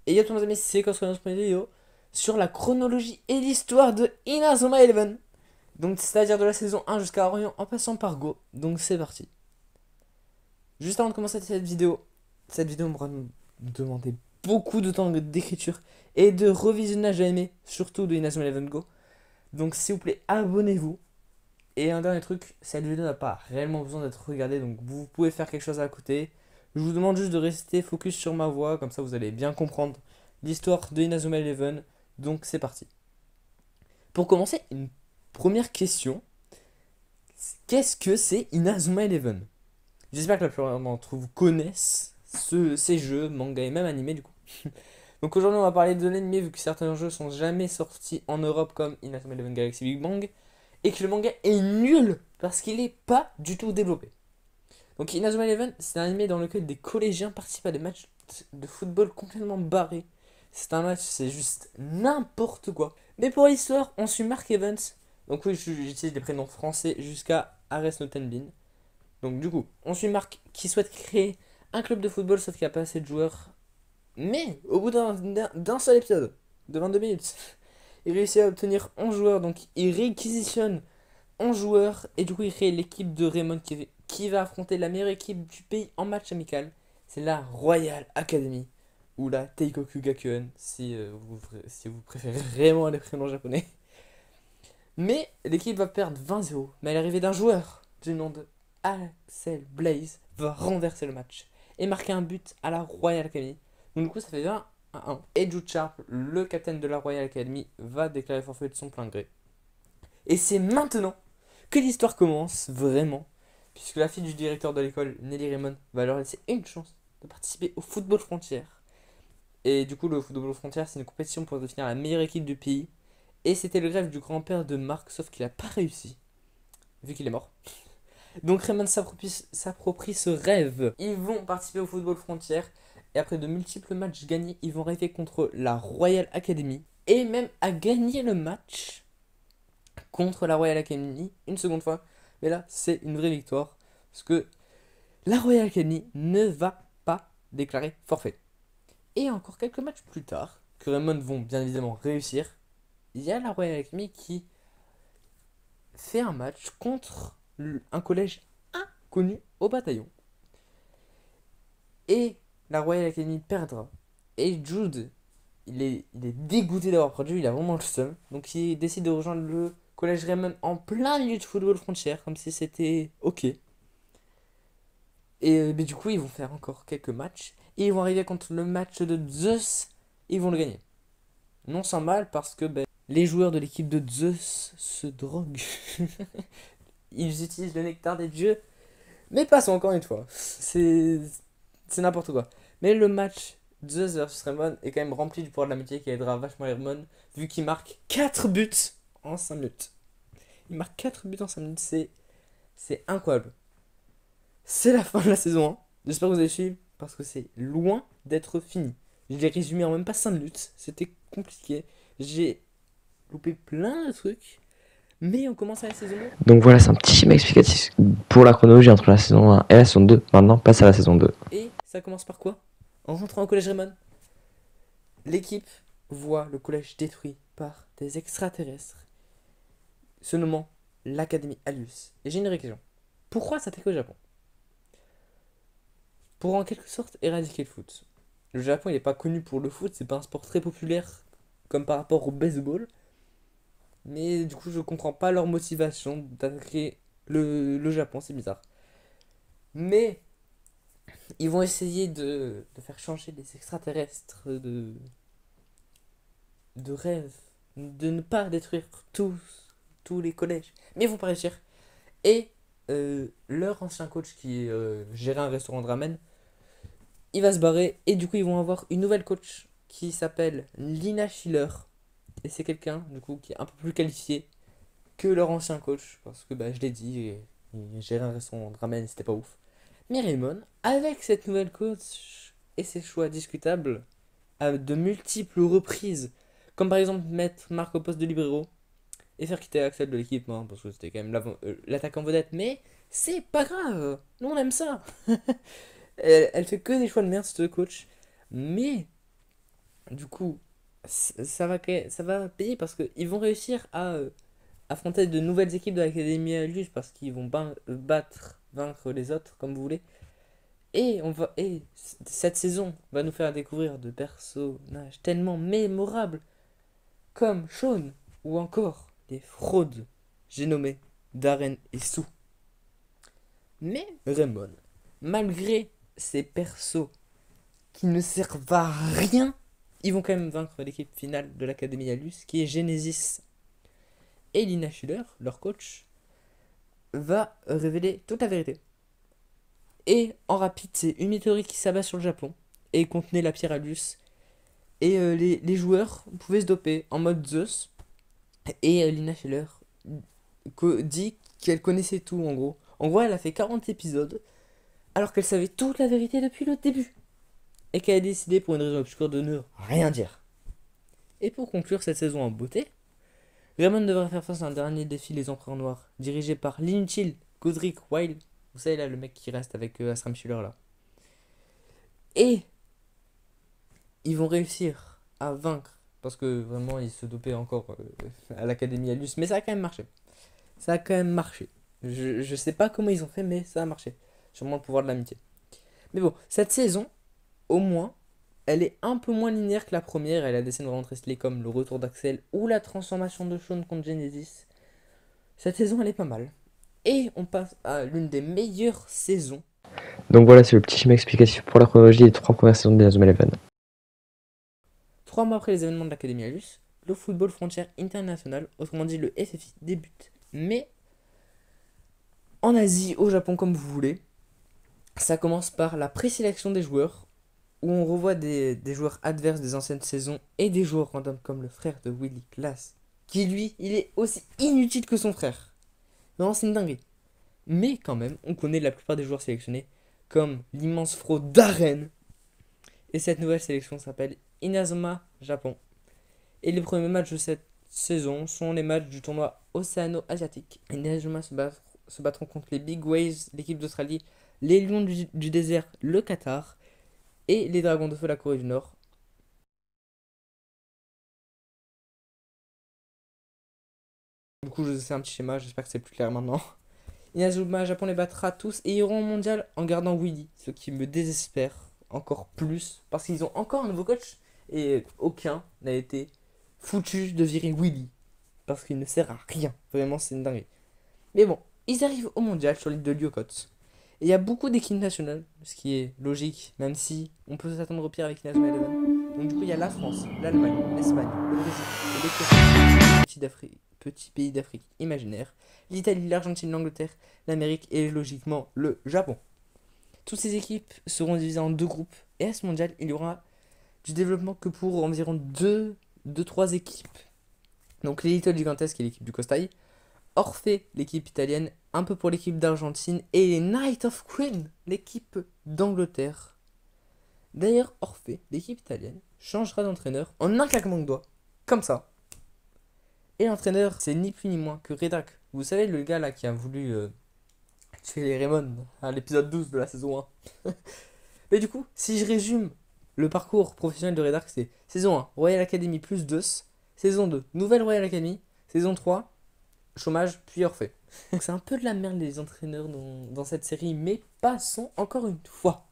Et yo tout le monde, c'est quoi notre première vidéo sur la chronologie et l'histoire de Inazuma Eleven. Donc c'est-à-dire de la saison 1 jusqu'à Orion en passant par Go. Donc c'est parti. Juste avant de commencer cette vidéo m'aura demandé beaucoup de temps d'écriture et de revisionnage à aimer, surtout de Inazuma Eleven Go. Donc s'il vous plaît, abonnez-vous. Et un dernier truc, cette vidéo n'a pas réellement besoin d'être regardée, donc vous pouvez faire quelque chose à côté. Je vous demande juste de rester focus sur ma voix, comme ça vous allez bien comprendre l'histoire de Inazuma Eleven. Donc c'est parti. Pour commencer, une première question. Qu'est-ce que c'est Inazuma Eleven? J'espère que la plupart d'entre vous connaissent ces jeux, manga et même animés du coup. Donc aujourd'hui on va parler de l'anime vu que certains jeux sont jamais sortis en Europe comme Inazuma Eleven Galaxy Big Bang. Et que le manga est nul parce qu'il n'est pas du tout développé. Donc Inazuma Eleven, c'est un anime dans lequel des collégiens participent à des matchs de football complètement barrés. C'est un match, c'est juste n'importe quoi. Mais pour l'histoire, on suit Mark Evans. Donc oui, j'utilise des prénoms français jusqu'à Ares Notenbin. Donc du coup, on suit Mark qui souhaite créer un club de football sauf qu'il n'y a pas assez de joueurs. Mais au bout d'un seul épisode, de 22 minutes, il réussit à obtenir 11 joueurs. Donc il réquisitionne 11 joueurs et du coup il crée l'équipe de Raymond qui va affronter la meilleure équipe du pays en match amical. C'est la Royal Academy ou la Teikoku Gakuen si vous préférez vraiment les prénoms japonais. Mais l'équipe va perdre 20-0. Mais à l'arrivée d'un joueur du nom de Axel Blaze va renverser le match et marquer un but à la Royal Academy. Donc du coup ça fait 20-1. Et Ju Sharp, le capitaine de la Royal Academy, va déclarer forfait de son plein gré. Et c'est maintenant que l'histoire commence vraiment, puisque la fille du directeur de l'école, Nelly Raymond, va leur laisser une chance de participer au football frontière. Et du coup, le football frontière, c'est une compétition pour définir la meilleure équipe du pays. Et c'était le rêve du grand-père de Mark, sauf qu'il n'a pas réussi, vu qu'il est mort. Donc Raymond s'approprie ce rêve. Ils vont participer au football frontière, et après de multiples matchs gagnés, ils vont rêver contre la Royal Academy, et même à gagner le match contre la Royal Academy une seconde fois. Mais là, c'est une vraie victoire. Parce que la Royal Academy ne va pas déclarer forfait. Et encore quelques matchs plus tard, que Raymond vont bien évidemment réussir, il y a la Royal Academy qui fait un match contre un collège inconnu au bataillon. Et la Royal Academy perdra. Et Jude, il est dégoûté d'avoir perdu, il a vraiment le seum. Donc il décide de rejoindre le collège Raymond en plein milieu de football frontière, comme si c'était ok. Et mais du coup, ils vont faire encore quelques matchs. Et ils vont arriver contre le match de Zeus. Et ils vont le gagner. Non sans mal, parce que les joueurs de l'équipe de Zeus se droguent. Ils utilisent le nectar des dieux. Mais passons encore une fois. C'est n'importe quoi. Mais le match Zeus versus Raymond est quand même rempli du pouvoir de l'amitié qui aidera vachement Raymond. Vu qu'il marque 4 buts en 5 minutes. Il marque 4 buts en 5 minutes. C'est incroyable. C'est la fin de la saison 1. J'espère que vous avez suivi parce que c'est loin d'être fini. Je l'ai résumé en même pas 5 minutes. C'était compliqué. J'ai loupé plein de trucs. Mais on commence à la saison 2. Donc voilà, c'est un petit schéma explicatif pour la chronologie entre la saison 1 et la saison 2. Maintenant, passe à la saison 2. Et ça commence par quoi? En rentrant au collège Raymond, l'équipe voit le collège détruit par des extraterrestres se nommant l'Académie Alius. Et j'ai une question. Pourquoi s'attaquer au Japon? Pour en quelque sorte éradiquer le foot. Le Japon il n'est pas connu pour le foot, c'est pas un sport très populaire comme par rapport au baseball. Mais du coup je comprends pas leur motivation d'attaquer le Japon, c'est bizarre. Mais ils vont essayer de faire changer les extraterrestres de rêve, de ne pas détruire tous les collèges. Mais ils vont pas réussir. Et leur ancien coach qui gérait un restaurant de ramen, il va se barrer et du coup ils vont avoir une nouvelle coach qui s'appelle Lina Schiller. Et c'est quelqu'un du coup qui est un peu plus qualifié que leur ancien coach parce que je l'ai dit, il gérait un restaurant de ramen, c'était pas ouf. Mais Raymond, avec cette nouvelle coach et ses choix discutables, à de multiples reprises, comme par exemple mettre Marc au poste de libéraux et faire quitter Axel de l'équipe, hein, parce que c'était quand même l'attaquant vedette, mais c'est pas grave, nous on aime ça. Elle fait que des choix de merde, ce coach. Mais Du coup, ça va payer parce qu'ils vont réussir à affronter de nouvelles équipes de l'Académie Alus parce qu'ils vont vaincre les autres, comme vous voulez. Cette saison va nous faire découvrir de personnages tellement mémorables comme Sean ou encore des fraudes, j'ai nommé Darren et Sue. Mais Raymond, malgré ces persos qui ne servent à rien, ils vont quand même vaincre l'équipe finale de l'Académie Alus, qui est Genesis. Et Lina Schiller, leur coach, va révéler toute la vérité. Et en rapide, c'est une météorite qui s'abat sur le Japon et contenait la pierre Alus. Et les joueurs pouvaient se doper en mode Zeus. Et Lina Schiller dit qu'elle connaissait tout en gros. En gros, elle a fait 40 épisodes alors qu'elle savait toute la vérité depuis le début. Et qu'elle a décidé pour une raison obscure de ne rien dire. Et pour conclure cette saison en beauté, Raymond devra faire face à un dernier défi, les Empereurs Noirs, dirigé par l'inutile Godric Wild. Vous savez là, le mec qui reste avec Astram Schiller là. Et ils vont réussir à vaincre, parce que vraiment ils se dopaient encore à l'Académie Alus, mais ça a quand même marché. Ça a quand même marché. Je sais pas comment ils ont fait, mais ça a marché. Sûrement le pouvoir de l'amitié. Mais bon, cette saison, au moins, elle est un peu moins linéaire que la première. Elle a des scènes vraiment très stylées comme le retour d'Axel ou la transformation de Sean contre Genesis. Cette saison, elle est pas mal. Et on passe à l'une des meilleures saisons. Donc voilà, c'est le petit schéma explicatif pour la chronologie des 3 premières saisons de Inazuma Eleven. 3 mois après les événements de l'Académie Alus, le Football Frontier International, autrement dit le FFI, débute. Mais en Asie, au Japon, comme vous voulez, ça commence par la présélection des joueurs, où on revoit des joueurs adverses des anciennes saisons et des joueurs random comme le frère de Willy Glass, qui lui, il est aussi inutile que son frère. Non, c'est une dinguerie. Mais quand même, on connaît la plupart des joueurs sélectionnés, comme l'immense fraude Darren. Et cette nouvelle sélection s'appelle Inazuma Japon. Et les premiers matchs de cette saison sont les matchs du tournoi océano-asiatique. Inazuma se battront contre les Big Waves, l'équipe d'Australie, les Lions du désert, le Qatar, et les Dragons de Feu, la Corée du Nord. Du coup, je vous ai fait un petit schéma, j'espère que c'est plus clair maintenant. Inazuma Japon les battra tous et iront au mondial en gardant Willy, ce qui me désespère encore plus, parce qu'ils ont encore un nouveau coach et aucun n'a été foutu de virer Willy, parce qu'il ne sert à rien. Vraiment, c'est une dinguerie. Mais bon, ils arrivent au mondial sur l'île de Lyokot. Et il y a beaucoup d'équipes nationales, ce qui est logique, même si on peut s'attendre au pire avec Inazuma Eleven. Donc du coup, il y a la France, l'Allemagne, l'Espagne, le Brésil, l'Écosse, petit pays d'Afrique imaginaire, l'Italie, l'Argentine, l'Angleterre, l'Amérique et logiquement le Japon. Toutes ces équipes seront divisées en 2 groupes, et à ce mondial, il y aura du développement que pour environ 2-3 équipes. Donc les Little Gigantes, qui est l'équipe du Costaï, Orphée, l'équipe italienne, un peu pour l'équipe d'Argentine, et les Knights of Queen, l'équipe d'Angleterre. D'ailleurs, Orphée, l'équipe italienne, changera d'entraîneur en un claquement de doigts, comme ça. Et l'entraîneur, c'est ni plus ni moins que Redak. Vous savez, le gars là qui a voulu tuer les Raymond à l'épisode 12 de la saison 1. Mais du coup, si je résume le parcours professionnel de Redak, c'est saison 1, Royal Academy plus 2, saison 2, Nouvelle Royal Academy, saison 3, chômage, puis Orphée. Donc c'est un peu de la merde les entraîneurs dans cette série, mais passons encore une fois.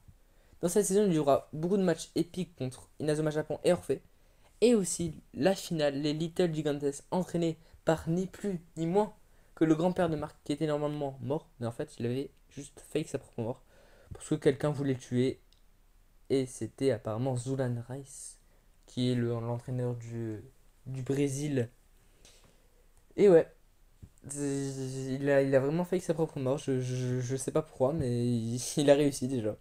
Dans cette saison, il y aura beaucoup de matchs épiques contre Inazuma Japon et Orphée. Et aussi la finale, les Little Gigantes, entraînés par ni plus ni moins que le grand-père de Marc, qui était normalement mort, mais en fait il avait juste fake sa propre mort, parce que quelqu'un voulait le tuer, et c'était apparemment Zulan Rice, qui est l'entraîneur du Brésil. Et ouais, il a vraiment fake sa propre mort, je sais pas pourquoi, mais il a réussi déjà.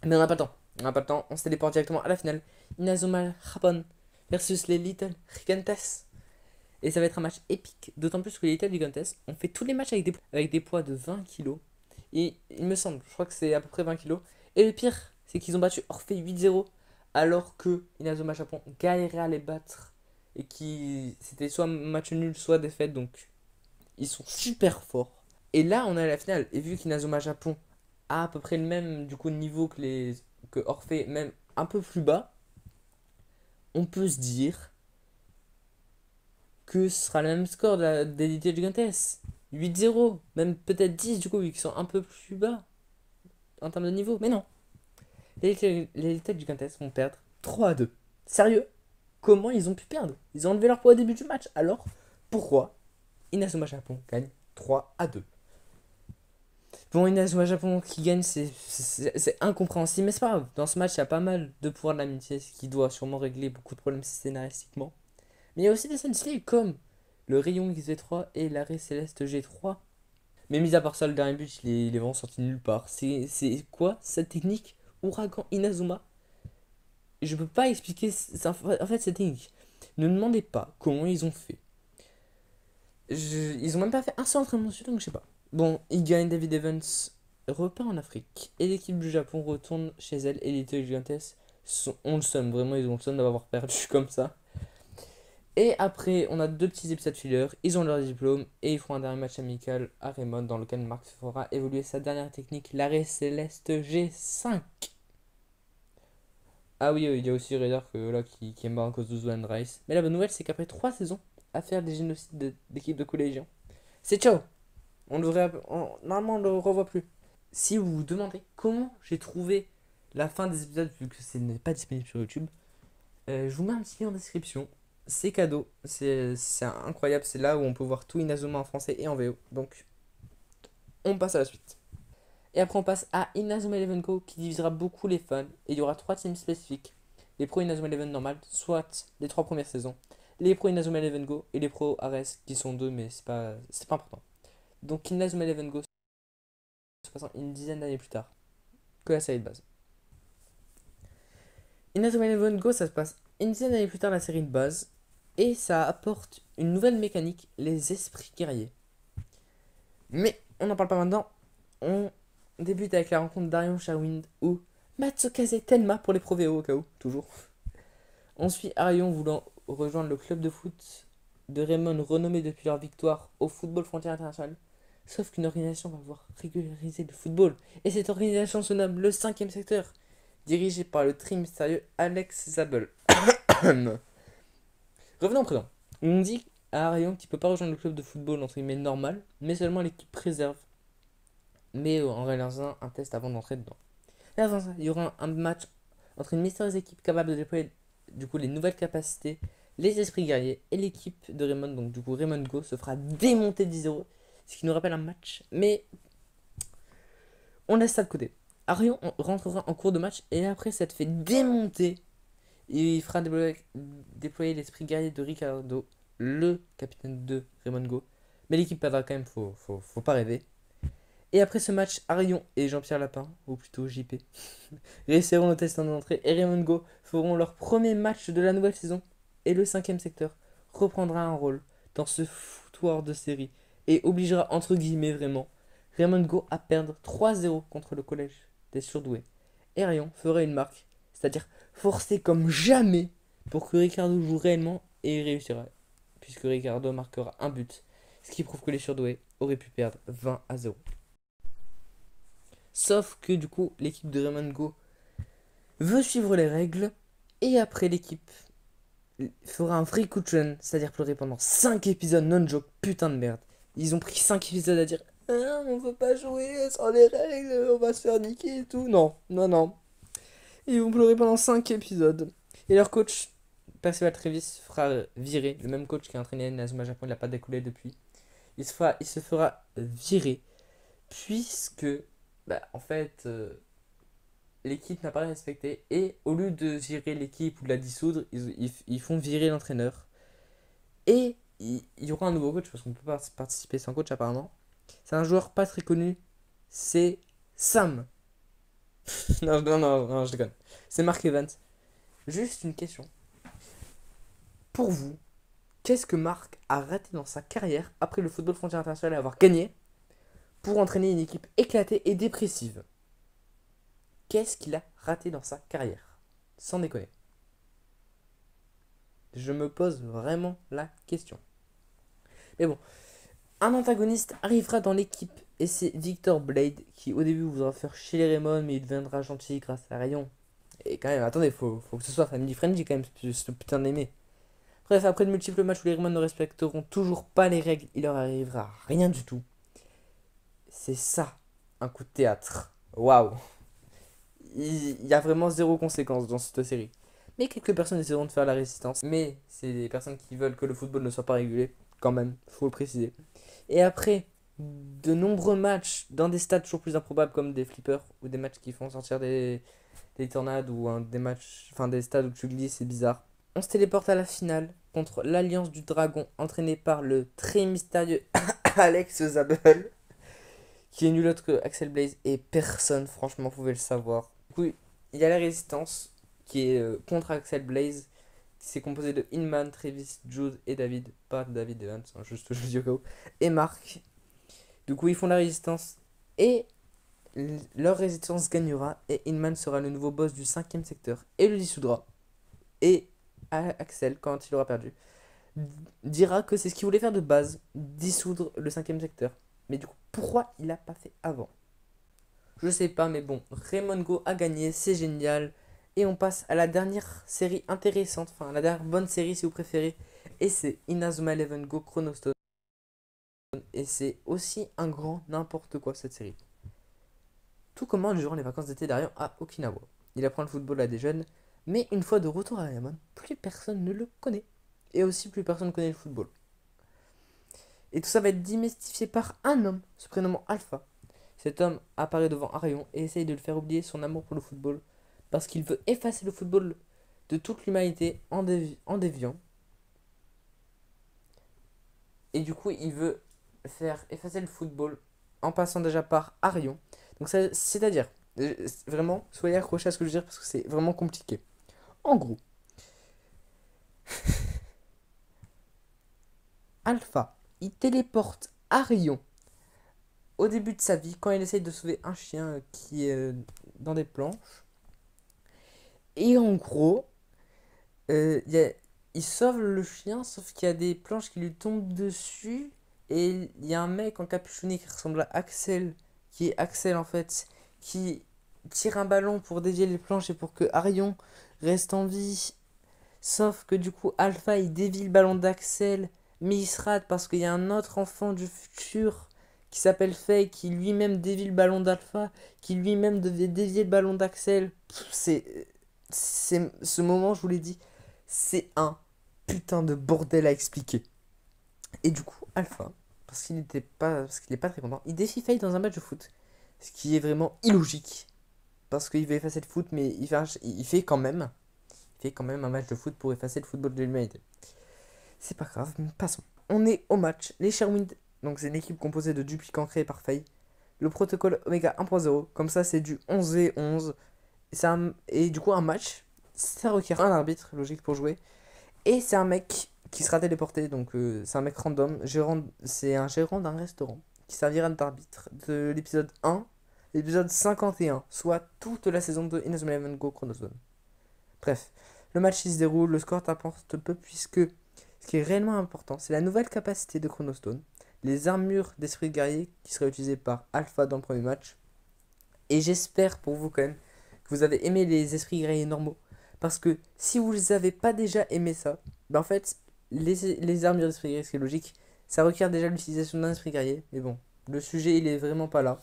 Mais on n'a pas le temps, on se téléporte directement à la finale. Inazuma Japon versus les Little Gigantes. Et ça va être un match épique, d'autant plus que les Little Gigantes ont fait tous les matchs avec des poids de 20 kilos. Et il me semble, je crois que c'est à peu près 20 kilos. Et le pire, c'est qu'ils ont battu Orphée 8-0, alors que Inazuma Japon galérait à les battre. Et qui c'était soit match nul, soit défaite, donc ils sont super forts. Et là, on est à la finale. Et vu qu'Inazuma Japon a à peu près le même du coup niveau que Orphée, même un peu plus bas, on peut se dire que ce sera le même score d'Elite Gigantes. 8-0, même peut-être 10 du coup, vu qu'ils sont un peu plus bas en termes de niveau. Mais non, les Elite Gigantes vont perdre 3-2. Sérieux? Comment ils ont pu perdre? Ils ont enlevé leur poids au début du match. Alors, pourquoi Inazuma Japon gagne 3-2? Bon, Inazuma Japon qui gagne, c'est incompréhensible, mais c'est pas grave. Dans ce match, il y a pas mal de pouvoir de l'amitié, ce qui doit sûrement régler beaucoup de problèmes scénaristiquement. Mais il y a aussi des scènes stylées comme le rayon XV3 et l'arrêt céleste G3. Mais mis à part ça, le dernier but, il est vraiment sorti de nulle part. C'est quoi cette technique Ouragan Inazuma? Je peux pas expliquer. En fait, cette technique. Ne me demandez pas comment ils ont fait. Ils ont même pas fait un seul entraînement dessus, donc je sais pas. Bon, ils gagnent, David Evans repart en Afrique. Et l'équipe du Japon retourne chez elle. Et les Gigantes ont le seum, vraiment, ils ont le seum d'avoir perdu comme ça. Et après, on a deux petits épisodes filler. Ils ont leur diplôme et ils font un dernier match amical à Raymond dans lequel Mark fera évoluer sa dernière technique, l'arrêt céleste G5. Ah oui, il y a aussi Raider qui est mort à cause de Zoan Rice. Mais la bonne nouvelle, c'est qu'après 3 saisons à faire des génocides d'équipes de collégiens, c'est ciao. Normalement, on le revoit plus. Si vous vous demandez comment j'ai trouvé la fin des épisodes, vu que ce n'est pas disponible sur YouTube, je vous mets un petit lien en description. C'est cadeau, c'est incroyable. C'est là où on peut voir tout Inazuma en français et en VO. Donc, on passe à la suite. Et après, on passe à Inazuma Eleven Go qui divisera beaucoup les fans. Et il y aura 3 teams spécifiques: les Pro Inazuma Eleven normal, soit les 3 premières saisons, les Pro Inazuma Eleven Go et les Pro Ares qui sont 2, mais c'est pas important. Donc, Inazuma Eleven Go se passant une dizaine d'années plus tard que la série de base. Inazuma Eleven Go, ça se passe une dizaine d'années plus tard la série de base. Et ça apporte une nouvelle mécanique, les esprits guerriers. Mais on n'en parle pas maintenant. On débute avec la rencontre d'Arion Shawind ou Matsukaze Tenma pour les Pro VO au cas où, toujours. On suit Arion voulant rejoindre le club de foot de Raymond renommé depuis leur victoire au Football Frontier International. Sauf qu'une organisation va vouloir régulariser le football. Et cette organisation se nomme le 5ème secteur, dirigé par le très mystérieux Alex Zabel. Revenons au présent. On dit à Arion qu'il peut pas rejoindre le club de football entre guillemets normal, mais seulement l'équipe réserve. Mais en réalisant un test avant d'entrer dedans. Et avant ça, il y aura un match entre une mystérieuse équipe capable de déployer du coup les nouvelles capacités, les esprits guerriers, et l'équipe de Raymond. Donc du coup Raymond Go se fera démonter 10-0, ce qui nous rappelle un match, mais on laisse ça de côté. Arion rentrera en cours de match et après s'être fait démonter, il fera déployer l'esprit guerrier de Ricardo, le capitaine de Raymond Go. Mais l'équipe va quand même, faut pas rêver. Et après ce match, Arion et Jean-Pierre Lapin, ou plutôt JP, réussiront le test en entrée et Raymond Go feront leur premier match de la nouvelle saison. Et le 5ème secteur reprendra un rôle dans ce foutoir de série et obligera entre guillemets vraiment Raymond Go à perdre 3-0 contre le collège des surdoués. Et Arion fera une marque, c'est-à-dire forcer comme jamais pour que Ricardo joue réellement et il réussira, puisque Ricardo marquera un but, ce qui prouve que les surdoués auraient pu perdre 20-0. Sauf que du coup, l'équipe de Raymond Go veut suivre les règles et après l'équipe fera un free cushion, c'est-à-dire pleurer pendant 5 épisodes non-joke, putain de merde. Ils ont pris 5 épisodes à dire ah, on veut pas jouer sans les règles, on va se faire niquer et tout. Non, non, non. Ils vont pleurer pendant 5 épisodes. Et leur coach, Percival Travis, fera virer. Le même coach qui a entraîné Nazuma Japon, il n'a pas décollé depuis. Il se fera virer. Puisque, en fait, l'équipe n'a pas respecté. Et au lieu de virer l'équipe ou de la dissoudre, ils font virer l'entraîneur. Et il y aura un nouveau coach, parce qu'on ne peut pas participer sans coach apparemment. C'est un joueur pas très connu. C'est Sam. non, je déconne. C'est Mark Evans. Juste une question. Pour vous, qu'est-ce que Mark a raté dans sa carrière après le football frontière international et avoir gagné pour entraîner une équipe éclatée et dépressive? Qu'est-ce qu'il a raté dans sa carrière? Sans déconner. Je me pose vraiment la question. Mais bon, un antagoniste arrivera dans l'équipe et c'est Victor Blade qui au début voudra faire chier les Raymond, mais il deviendra gentil grâce à Rayon. Et quand même, attendez, faut que ce soit family friendly quand même, ce putain d'aimé. Bref, après de multiples matchs où les Romains ne respecteront toujours pas les règles, il leur arrivera rien du tout. C'est ça, un coup de théâtre. Waouh. Il y a vraiment zéro conséquence dans cette série. Mais quelques personnes essaieront de faire la résistance. Mais c'est des personnes qui veulent que le football ne soit pas régulé, quand même, faut le préciser. Et après de nombreux matchs dans des stades toujours plus improbables comme des flippers ou des matchs qui font sortir des tornades ou des matchs, enfin des stades où tu glisses, c'est bizarre. On se téléporte à la finale contre l'Alliance du Dragon entraîné par le très mystérieux Alex Zabel qui est nul autre que Axel Blaze et personne franchement pouvait le savoir. Du coup, il y a la résistance qui est contre Axel Blaze. C'est composé de Inman, Travis, Jude et David. Pas David Evans, hein, juste je dis au cas où. Et Marc. Du coup, ils font la résistance. Et leur résistance gagnera. Et Inman sera le nouveau boss du 5ème secteur. Et le dissoudra. Et Axel, quand il aura perdu, dira que c'est ce qu'il voulait faire de base. Dissoudre le 5ème secteur. Mais du coup, pourquoi il l'a pas fait avant? Je sais pas, mais bon, Raymond Go a gagné, c'est génial. Et on passe à la dernière série intéressante, enfin la dernière bonne série si vous préférez. Et c'est Inazuma Eleven Go Chrono Stone. Et c'est aussi un grand n'importe quoi cette série. Tout commence durant les vacances d'été d'Arion à Okinawa. Il apprend le football à des jeunes, mais une fois de retour à Yaman, plus personne ne le connaît. Et aussi plus personne ne connaît le football. Et tout ça va être démystifié par un homme, se prénommant Alpha. Cet homme apparaît devant Arion et essaye de le faire oublier son amour pour le football, parce qu'il veut effacer le football de toute l'humanité en déviant. Et du coup, il veut faire effacer le football en passant déjà par Arion. Donc, c'est-à-dire, vraiment, soyez accrochés à ce que je veux dire parce que c'est vraiment compliqué. En gros, Alpha, il téléporte Arion au début de sa vie quand il essaye de sauver un chien qui est dans des planches. Et en gros, il sauve le chien, sauf qu'il y a des planches qui lui tombent dessus. Et il y a un mec en capuchonné qui ressemble à Axel, qui est Axel en fait, qui tire un ballon pour dévier les planches et pour que Arion reste en vie. Sauf que du coup, Alpha il dévie le ballon d'Axel, mais il se rate parce qu'il y a un autre enfant du futur qui s'appelle Faye qui lui-même dévie le ballon d'Alpha, qui lui-même devait dévier le ballon d'Axel. C'est ce moment, je vous l'ai dit, c'est un putain de bordel à expliquer. Et du coup, Alpha, parce qu'il est pas très content, il défie Faye dans un match de foot, ce qui est vraiment illogique, parce qu'il veut effacer le foot, mais il fait quand même, un match de foot pour effacer le football de l'humanité. C'est pas grave, passons. On est au match. Les Sherwind, donc c'est une équipe composée de duplicants créés par Faye. Le protocole Omega 1.0, comme ça c'est du 11v11. Et du coup, un match, ça requiert un arbitre, logique pour jouer. Et c'est un mec qui sera téléporté, donc c'est un mec random. C'est un gérant d'un restaurant qui servira d'arbitre de l'épisode 1, l'épisode 51, soit toute la saison de Inazuma Eleven Go Chrono Zone. Bref, le match il se déroule, le score t'apporte peu puisque ce qui est réellement important, c'est la nouvelle capacité de Chronostone, les armures d'esprit de guerrier qui seraient utilisées par Alpha dans le premier match. Et j'espère pour vous quand même que vous avez aimé les esprits guerriers normaux. Parce que si vous les avez pas déjà aimé ça, ben en fait, les armures d'esprit guerrier, c'est logique, ça requiert déjà l'utilisation d'un esprit guerrier. Mais bon, le sujet il est vraiment pas là.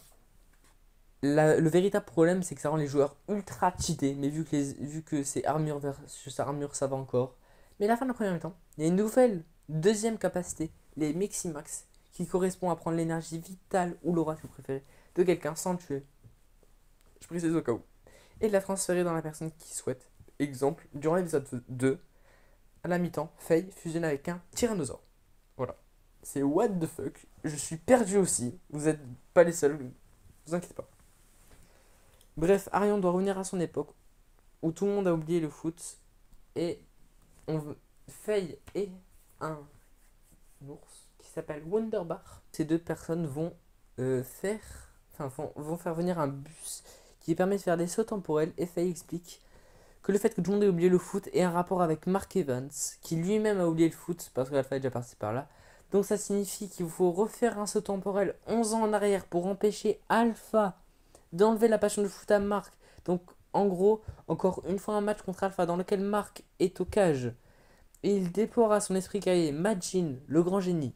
Le véritable problème, c'est que ça rend les joueurs ultra cheatés. Mais vu que c'est armure versus armure, ça va encore. Mais à la fin de la première mi-temps, il y a une nouvelle deuxième capacité, les Miximax, qui correspond à prendre l'énergie vitale ou l'aura, si vous préférez, de quelqu'un sans le tuer. Je précise au cas où. Et de la transférer dans la personne qui souhaite. Exemple, durant l'épisode 2, à la mi-temps, Faye fusionne avec un tyrannosaure. Voilà. C'est what the fuck. Je suis perdu aussi. Vous n'êtes pas les seuls. Vous inquiétez pas. Bref, Arion doit revenir à son époque où tout le monde a oublié le foot et Faye et un ours qui s'appelle Wonderbar. Ces deux personnes vont vont faire venir un bus qui permet de faire des sauts temporels et Faye explique que le fait que tout le monde ait oublié le foot ait un rapport avec Mark Evans qui lui-même a oublié le foot parce que Alpha est déjà parti par là. Donc ça signifie qu'il faut refaire un saut temporel 11 ans en arrière pour empêcher Alpha d'enlever la passion du foot à Marc. Donc En gros, encore une fois un match contre Alpha dans lequel Mark est au cage. Et il déploiera son esprit guerrier, Majin, le grand génie.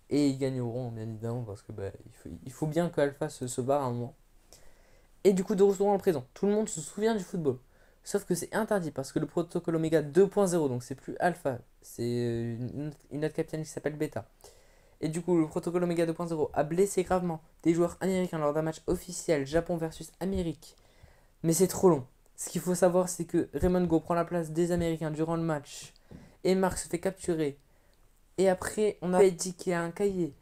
Et ils gagneront, bien évidemment, parce que il faut bien que Alpha se barre à un moment. Et du coup, de retour dans le présent, tout le monde se souvient du football. Sauf que c'est interdit parce que le protocole Omega 2.0, donc c'est plus Alpha, c'est une autre capitaine qui s'appelle Beta. Et du coup, le protocole Omega 2.0 a blessé gravement des joueurs américains lors d'un match officiel Japon versus Amérique. Mais c'est trop long. Ce qu'il faut savoir, c'est que Raymond Go prend la place des Américains durant le match. Et Mark se fait capturer. Et après, on a dit qu'il y a un cahier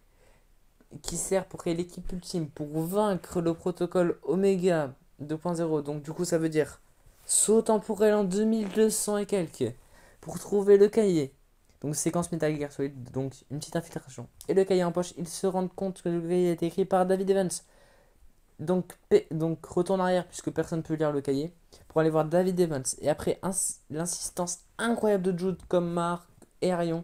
qui sert pour créer l'équipe ultime pour vaincre le protocole Omega 2.0. Donc du coup ça veut dire saut temporel en 2200 et quelques pour trouver le cahier. Donc séquence Metal Gear Solid, donc une petite infiltration. Et le cahier en poche, ils se rendent compte que le cahier a été écrit par David Evans. Donc retourne en arrière puisque personne ne peut lire le cahier pour aller voir David Evans. Et après l'insistance incroyable de Jude comme Mark et Arion,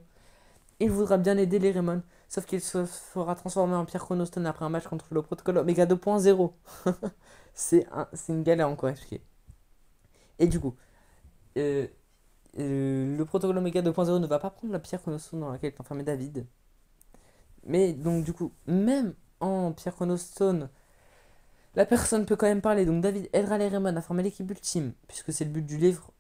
il voudra bien aider les Raymond, sauf qu'il se fera transformer en Pierre Chronoston après un match contre le protocole Omega 2.0. C'est une galère encore à expliquer. Et du coup, euh, le protocole Omega 2.0 ne va pas prendre la Pierre Chronoston dans laquelle est enfermé David. Mais donc du coup, même en Pierre Chronoston, la personne peut quand même parler. Donc David aidera les Raymond à former l'équipe ultime, puisque c'est le but du livre.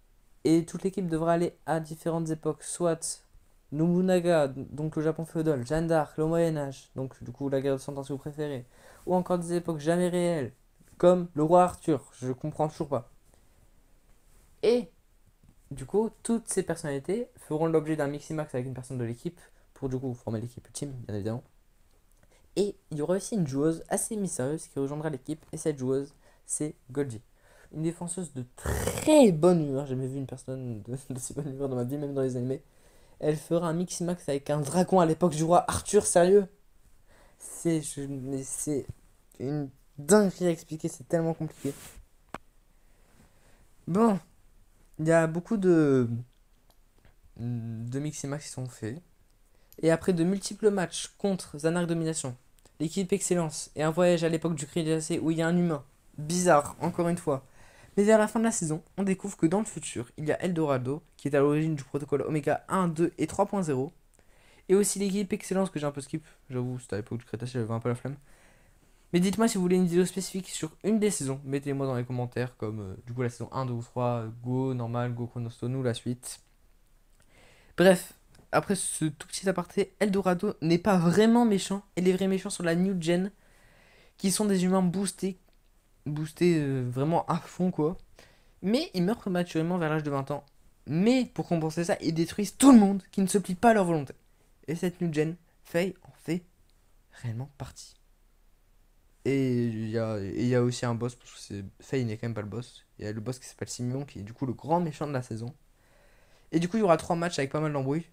Et toute l'équipe devra aller à différentes époques, soit Nobunaga, donc le Japon féodal, Jeanne d'Arc, le Moyen-Âge, donc du coup la guerre de 100 ans si vous préférez, ou encore des époques jamais réelles, comme le roi Arthur, je comprends toujours pas. Et du coup, toutes ces personnalités feront l'objet d'un Miximax avec une personne de l'équipe, pour du coup former l'équipe ultime, bien évidemment. Et il y aura aussi une joueuse assez mystérieuse qui rejoindra l'équipe, et cette joueuse, c'est Golgi. Une défenseuse de très bonne humeur, j'ai jamais vu une personne de si bonne humeur dans ma vie, même dans les animés. Elle fera un Miximax avec un dragon à l'époque du roi Arthur, sérieux? Mais c'est une dinguerie à expliquer, c'est tellement compliqué. Bon, il y a beaucoup de Miximax qui sont faits. Et après de multiples matchs contre Zanark Domination, l'équipe Excellence et un voyage à l'époque du cri glacé où il y a un humain, bizarre, encore une fois. Mais vers la fin de la saison, on découvre que dans le futur, il y a Eldorado, qui est à l'origine du protocole Omega 1, 2 et 3.0, et aussi l'équipe Excellence que j'ai un peu skip, j'avoue, c'était à l'époque du Crétacé, j'avais un peu la flemme. Mais dites-moi si vous voulez une vidéo spécifique sur une des saisons, mettez-moi dans les commentaires, comme du coup la saison 1, 2 ou 3, Go, normal, Go Chronostone ou la suite. Bref, après ce tout petit aparté, Eldorado n'est pas vraiment méchant, et les vrais méchants sont la New Gen, qui sont des humains boostés vraiment à fond quoi. Mais ils meurent prématurément vers l'âge de 20 ans. Mais pour compenser ça, ils détruisent tout le monde qui ne se plie pas à leur volonté. Et cette New Gen, Faye en fait réellement partie. Et il y a aussi un boss, parce que Faye n'est quand même pas le boss. Il y a le boss qui s'appelle Simeon, qui est du coup le grand méchant de la saison. Et du coup, il y aura 3 matchs avec pas mal d'embrouilles.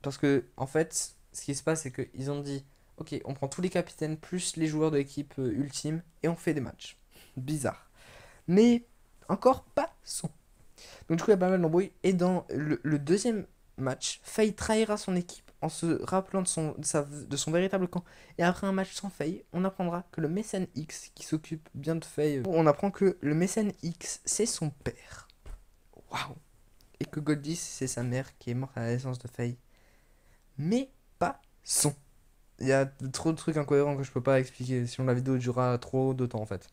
Parce que, en fait, ce qui se passe, c'est qu'ils ont dit ok, on prend tous les capitaines plus les joueurs de l'équipe ultime et on fait des matchs. Bizarre. Mais encore pas son. Donc, du coup, il y a pas mal d'embrouilles. Et dans le deuxième match, Faye trahira son équipe en se rappelant de son véritable camp. Et après un match sans Faye, on apprendra que le mécène X, qui s'occupe bien de Faye, on apprend que le mécène X, c'est son père. Waouh! Et que Goldie, c'est sa mère qui est morte à la naissance de Faye. Mais pas son. Il y a trop de trucs incohérents que je peux pas expliquer, sinon la vidéo durera trop de temps en fait.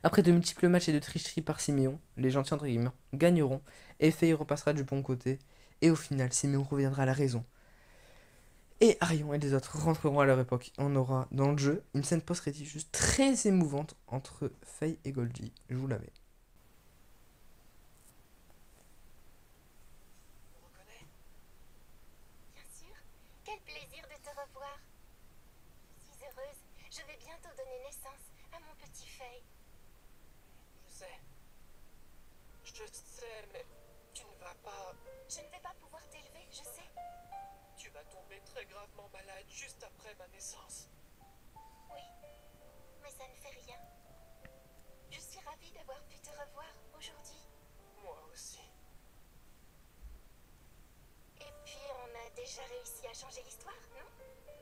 Après de multiples matchs et de tricheries par Simeon, les gentils entre guillemets gagneront et Faye repassera du bon côté. Et au final, Simeon reviendra à la raison. Et Arion et les autres rentreront à leur époque. On aura dans le jeu une scène post-crédit juste très émouvante entre Faye et Goldie. Je vous la mets. Bien sûr, quel plaisir de te revoir. Je suis heureuse, je vais bientôt donner naissance à mon petit Faye. Je sais, mais tu ne vas pas... Je ne vais pas pouvoir t'élever, je sais. Tu vas tomber très gravement malade juste après ma naissance. Oui, mais ça ne fait rien. Je suis ravie d'avoir pu te revoir aujourd'hui. Moi aussi. Et puis on a déjà réussi à changer l'histoire, non?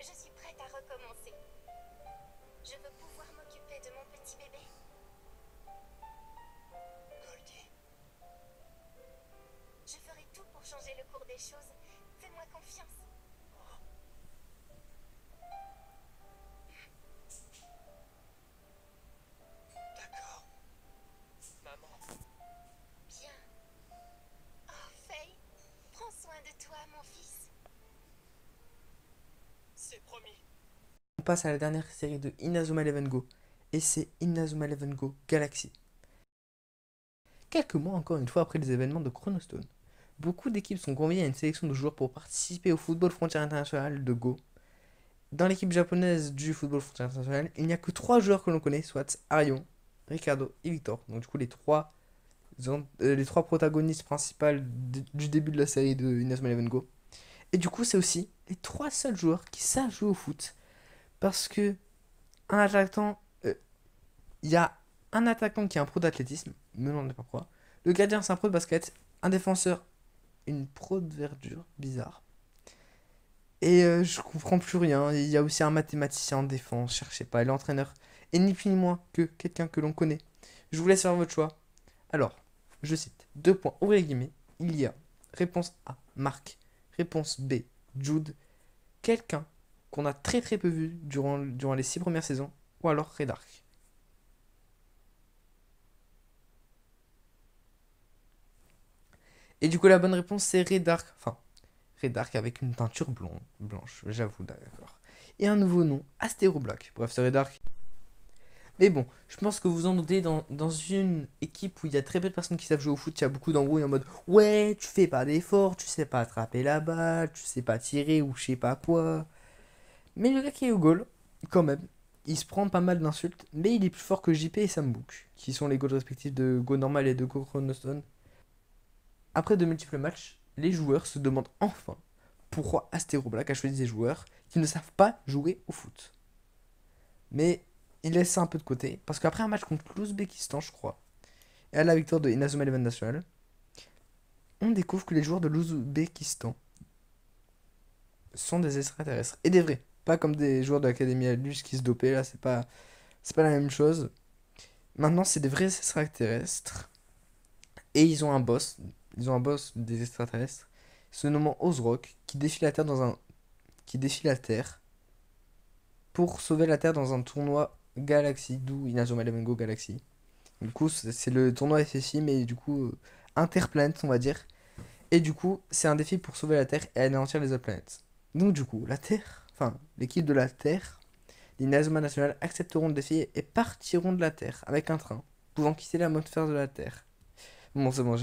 Je suis prête à recommencer. Je veux pouvoir m'occuper de mon petit bébé. changer le cours des choses. Fais-moi confiance. D'accord. Maman. Bien. Oh, Faye, prends soin de toi, mon fils. C'est promis. On passe à la dernière série de Inazuma Eleven Go. Et c'est Inazuma Eleven Go Galaxy. Quelques mois encore une fois après les événements de Chronostone, beaucoup d'équipes sont conviées à une sélection de joueurs pour participer au football frontière international de Go. Dans l'équipe japonaise du football frontière international, il n'y a que 3 joueurs que l'on connaît, soit Arion, Ricardo et Victor. Donc du coup les trois protagonistes principales du début de la série de Inazuma Eleven Go. Et du coup c'est aussi les 3 seuls joueurs qui savent jouer au foot. Parce que un attaquant, il y a un attaquant qui est un pro d'athlétisme, me demandez pas pourquoi. Le gardien c'est un pro de basket, un défenseur une pro de verdure, bizarre. Et je comprends plus rien. Il y a aussi un mathématicien en défense, cherchez pas, et l'entraîneur est ni plus ni moins que quelqu'un que l'on connaît. Je vous laisse faire votre choix. Alors, je cite, 2 points, ouvrez les guillemets, il y a réponse A, Marc, réponse B, Jude, quelqu'un qu'on a très très peu vu durant les 6 premières saisons, ou alors Redark. Et du coup, la bonne réponse c'est Redark. Enfin, Redark avec une teinture blanche, j'avoue, d'accord. Et un nouveau nom, Astero Black. Bref, c'est Redark. Mais bon, je pense que vous en doutez, dans une équipe où il y a très peu de personnes qui savent jouer au foot, il y a beaucoup d'embrouilles en mode ouais, tu fais pas d'efforts, tu sais pas attraper la balle, tu sais pas tirer ou je sais pas quoi. Mais le gars qui est au goal, quand même, il se prend pas mal d'insultes, mais il est plus fort que JP et Sambook, qui sont les goals respectifs de Go Normal et de Go Chronostone. Après de multiples matchs, les joueurs se demandent enfin pourquoi Astero Black a choisi des joueurs qui ne savent pas jouer au foot. Mais il laisse ça un peu de côté, parce qu'après un match contre l'Ouzbékistan, je crois, et à la victoire de Inazuma Eleven National, on découvre que les joueurs de l'Ouzbékistan sont des extraterrestres. Et des vrais. Pas comme des joueurs de l'Académie Alus qui se dopaient, là, c'est pas la même chose. Maintenant, c'est des vrais extraterrestres. Et ils ont un boss. Ils ont un boss des extraterrestres, se nommant Ozrock, qui défie la Terre qui défie la Terre pour sauver la Terre dans un tournoi Galaxy, d'où Inazuma Eleven Go Galaxy. Du coup, c'est le tournoi FFI, mais du coup, interplanète, on va dire. Et du coup, c'est un défi pour sauver la Terre et anéantir les autres planètes. Donc, du coup, la Terre, enfin, l'équipe de la Terre, l'Inazuma National accepteront le défi et partiront de la Terre avec un train, pouvant quitter l'atmosphère de la Terre. Bon, c'est bon,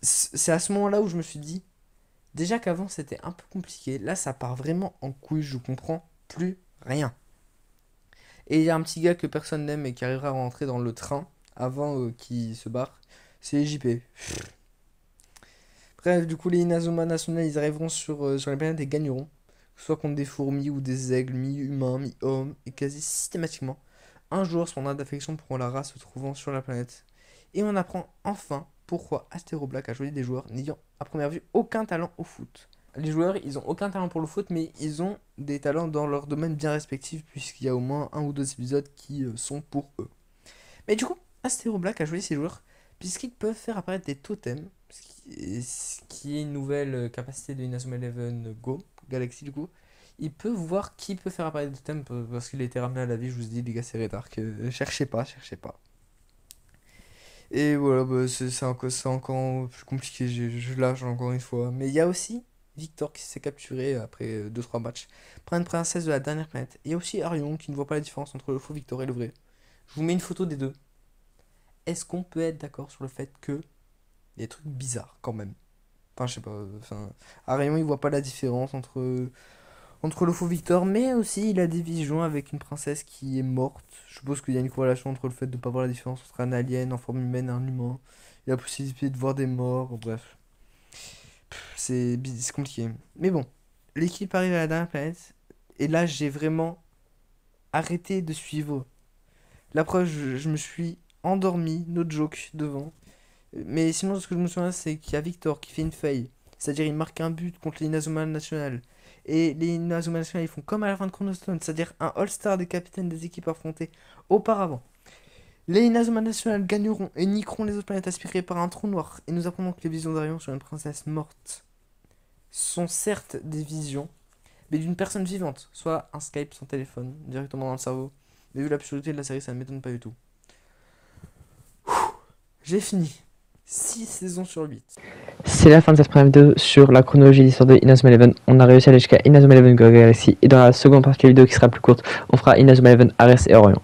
c'est à ce moment-là où je me suis dit, déjà qu'avant c'était un peu compliqué, là ça part vraiment en couille, je comprends plus rien. Et il y a un petit gars que personne n'aime et qui arrivera à rentrer dans le train avant qu'il se barre, c'est JP. Bref, du coup les Inazuma National ils arriveront sur les planètes et gagneront, que ce soit contre des fourmis ou des aigles, mi-humains, mi-hommes, et quasi systématiquement, un jour son art d'affection pour la race se trouvant sur la planète. Et on apprend enfin pourquoi Astero Black a choisi des joueurs n'ayant à première vue aucun talent au foot. Les joueurs, ils ont aucun talent pour le foot, mais ils ont des talents dans leur domaine bien respectif, puisqu'il y a au moins 1 ou 2 épisodes qui sont pour eux. Mais du coup, Astero Black a choisi ces joueurs, puisqu'ils peuvent faire apparaître des totems, ce qui est une nouvelle capacité de Inazuma Eleven Go, Galaxy du coup. Il peut voir qui peut faire apparaître des totems, parce qu'il a été ramené à la vie, je vous dis, les gars, c'est Redark. Cherchez pas, cherchez pas. Et voilà, bah, c'est encore plus compliqué, je lâche encore une fois. Mais il y a aussi Victor qui s'est capturé après 2 3 matchs par une princesse de la dernière planète. Il y a aussi Arion qui ne voit pas la différence entre le faux Victor et le vrai. Je vous mets une photo des deux. Est-ce qu'on peut être d'accord sur le fait que il y a des trucs bizarres quand même? Enfin, je sais pas. Enfin, Arion il voit pas la différence entre le faux Victor, mais aussi il a des visions avec une princesse qui est morte. Je suppose qu'il y a une corrélation entre le fait de ne pas voir la différence entre un alien en forme humaine et un humain, et la possibilité de voir des morts, bref. C'est compliqué. Mais bon, l'équipe arrive à la dernière planète, et là j'ai vraiment arrêté de suivre. La preuve, je me suis endormi, no joke, devant. Mais sinon, ce que je me souviens, c'est qu'il y a Victor qui fait une faille. C'est-à-dire, il marque un but contre les Inazuma National. Et les Inazuma National, ils font comme à la fin de Chronostone, c'est-à-dire un All-Star des capitaines des équipes affrontées auparavant. Les Inazuma National gagneront et niqueront les autres planètes aspirées par un trou noir. Et nous apprendrons que les visions d'Arion sur une princesse morte sont certes des visions, mais d'une personne vivante, soit un Skype, son téléphone, directement dans le cerveau. Mais vu l'absurdité de la série, ça ne m'étonne pas du tout. J'ai fini. 6 saisons sur 8. C'est la fin de cette première vidéo sur la chronologie de l'histoire de Inazuma Eleven. On a réussi à aller jusqu'à Inazuma Eleven Go Galaxy. Et dans la seconde partie de la vidéo qui sera plus courte, on fera Inazuma Eleven Ares et Orion.